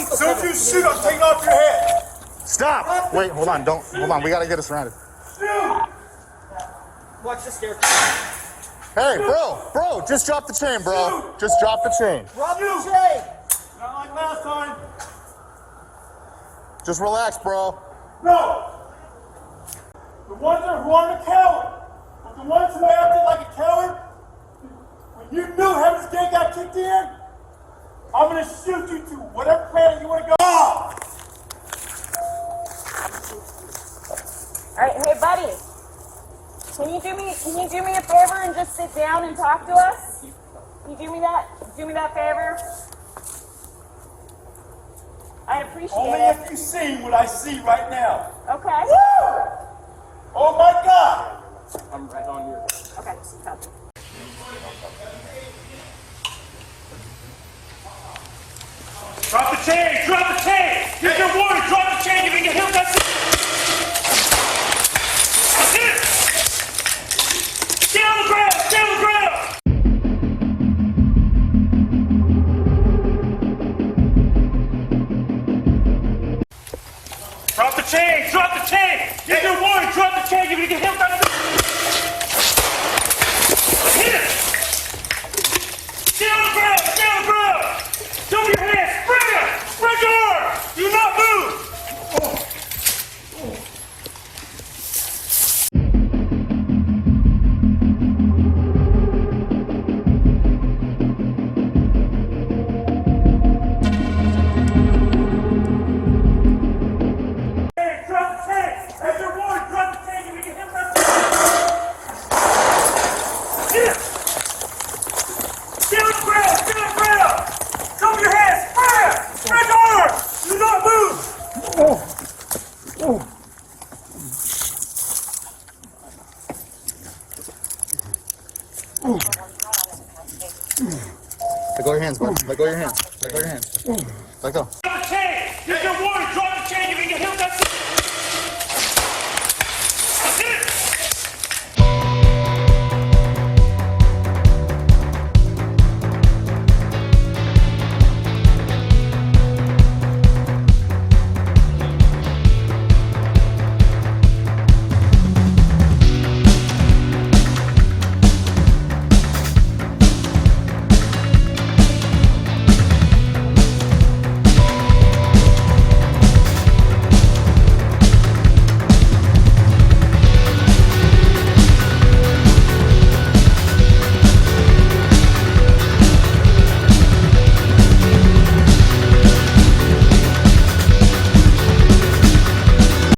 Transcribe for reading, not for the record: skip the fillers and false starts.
So if you shoot, I'm taking off your head. Stop! Wait, hold on. Hold on. We gotta get us surrounded. Shoot! Watch the staircase. Hey, bro, just drop the chain, bro. Just drop the chain. Drop the chain. Not like last time. Just relax, bro. No! The ones who aren't a coward, but the ones who acted like a coward, when you knew Heaven's Gate got kicked in, I'm gonna shoot you to whatever planet you wanna go. Alright, hey buddy. Can you do me a favor and just sit down and talk to us? Can you do me that? Do me that favor? I appreciate Only it. if you see what I see right now. Okay. Woo! Oh my God! I'm right on your. Okay, copy. Drop the chain! Drop the chain! Here's your warning! Drop the chain! You're gonna get hit with that. That's it! Stay on the ground! Stay on the ground! Drop the chain! Drop the chain! Here's your warning! Drop the chain! You're gonna get hit with that. Hit it! Stay on the ground! Stay on the ground! Show me your hands! Spread it! Spread your arms! Do not move! Hey, drop the tank! As your warning, drop the tank and we can hit that. Hit it! Stay on the ground! Stay on the ground! Show me your hands! Spread! Spread your arms! Do not move! Let go of your hands, bud. Let go of your hands. Let go of your hands. Let go. Drop the chain! Here's your warning! Drop the chain! You can get hit with that.